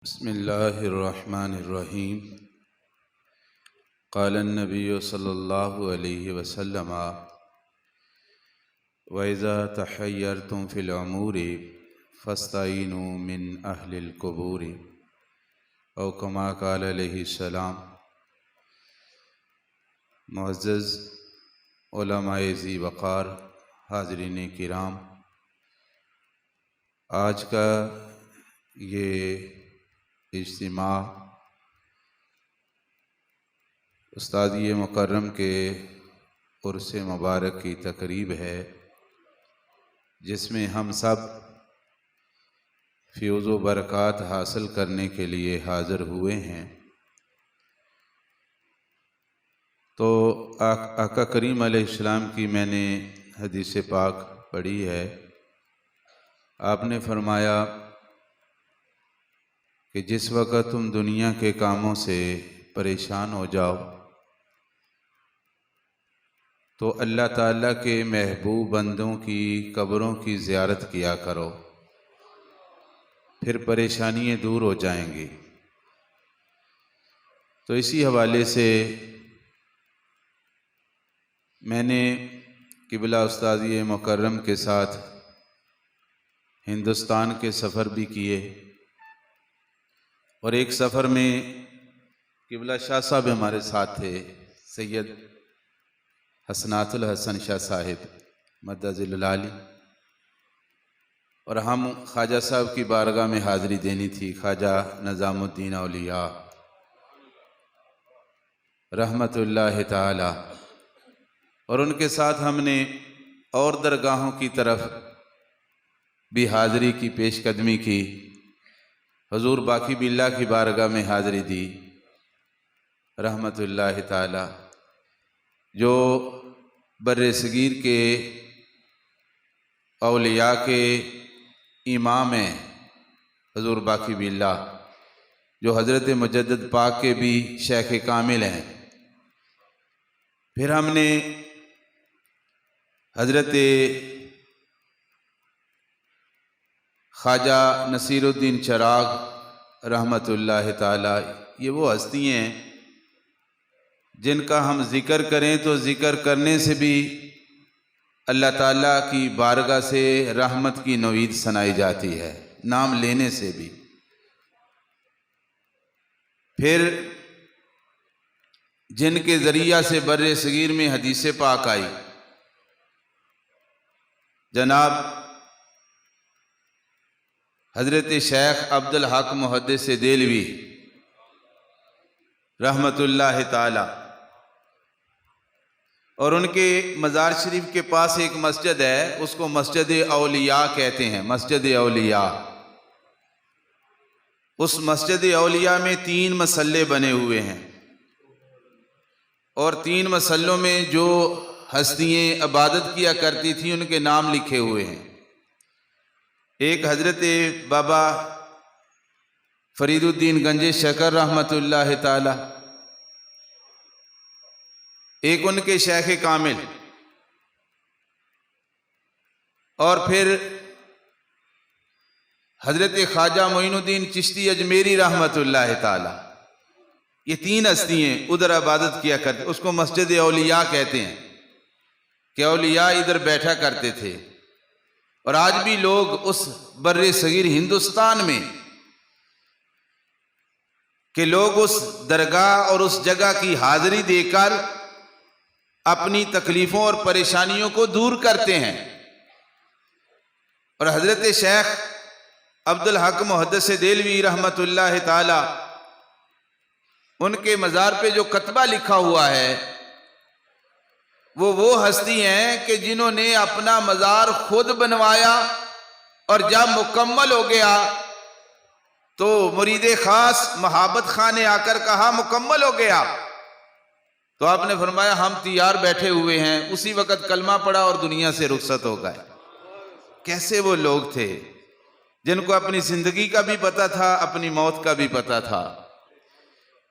بسم اللہ الرحمن الرحیم قال النبی صلی اللہ علیہ وسلم وَإِذَا تَحَيَّرْتُمْ فِي الْأُمُورِ فَاسْتَعِينُوا مِنْ أَهْلِ الْقُبُورِ او کما قال علیہ السلام۔ معزز علماء ذی وقار، حاضرین کرام، آج کا یہ اجتماع استادی مکرم کے عرس مبارک کی تقریب ہے، جس میں ہم سب فیوز و برکات حاصل کرنے کے لیے حاضر ہوئے ہیں۔ تو آقا کریم علیہ السلام کی میں نے حدیث پاک پڑھی ہے۔ آپ نے فرمایا کہ جس وقت تم دنیا کے کاموں سے پریشان ہو جاؤ تو اللہ تعالیٰ کے محبوب بندوں کی قبروں کی زیارت کیا کرو، پھر پریشانیاں دور ہو جائیں گی۔ تو اسی حوالے سے میں نے قبلہ استاذی مکرم کے ساتھ ہندوستان کے سفر بھی کیے، اور ایک سفر میں قبلہ شاہ صاحب ہمارے ساتھ تھے، سید حسنات الحسن شاہ صاحب مدد ذیل العالی، اور ہم خواجہ صاحب کی بارگاہ میں حاضری دینی تھی، خواجہ نظام الدین اولیاء رحمت اللہ تعالی، اور ان کے ساتھ ہم نے اور درگاہوں کی طرف بھی حاضری کی، پیش قدمی کی، حضور باقی باللہ کی بارگاہ میں حاضری دی رحمت اللہ تعالی، جو بر صغیر کے اولیاء کے امام ہیں، حضور باقی باللہ، جو حضرت مجدد پاک کے بھی شیخ کامل ہیں۔ پھر ہم نے حضرت خواجہ نصیر الدین چراغ رحمت اللہ تعالی، یہ وہ ہستی ہیں جن کا ہم ذکر کریں تو ذکر کرنے سے بھی اللہ تعالیٰ کی بارگاہ سے رحمت کی نوید سنائی جاتی ہے، نام لینے سے بھی۔ پھر جن کے ذریعہ سے بر صغیر میں حدیث پاک آئی، جناب حضرت شیخ عبدالحق محدث دہلوی رحمت اللہ تعالی، اور ان کے مزار شریف کے پاس ایک مسجد ہے، اس کو مسجد اولیاء کہتے ہیں، مسجد اولیاء۔ اس مسجد اولیاء میں 3 مسلے بنے ہوئے ہیں، اور 3 مسلوں میں جو ہستیاں عبادت کیا کرتی تھیں ان کے نام لکھے ہوئے ہیں۔ ایک حضرت بابا فرید الدین گنج شکر رحمت اللہ تعالی، ایک ان کے شیخ کامل، اور پھر حضرت خواجہ معین الدین چشتی اجمیری رحمت اللہ تعالی۔ یہ 3 ہستیاں ادھر عبادت کیا کرتے، اس کو مسجد اولیاء کہتے ہیں کہ اولیاء ادھر بیٹھا کرتے تھے۔ اور آج بھی لوگ اس بر صغیر ہندوستان میں کہ لوگ اس درگاہ اور اس جگہ کی حاضری دے کر اپنی تکلیفوں اور پریشانیوں کو دور کرتے ہیں۔ اور حضرت شیخ عبدالحق محدث دہلوی رحمت اللہ تعالی، ان کے مزار پہ جو کتبہ لکھا ہوا ہے، وہ ہستی ہیں کہ جنہوں نے اپنا مزار خود بنوایا، اور جب مکمل ہو گیا تو مرید خاص محبت خان نے آ کر کہا مکمل ہو گیا، تو آپ نے فرمایا ہم تیار بیٹھے ہوئے ہیں، اسی وقت کلمہ پڑھا اور دنیا سے رخصت ہو گئے۔ کیسے وہ لوگ تھے جن کو اپنی زندگی کا بھی پتہ تھا، اپنی موت کا بھی پتہ تھا۔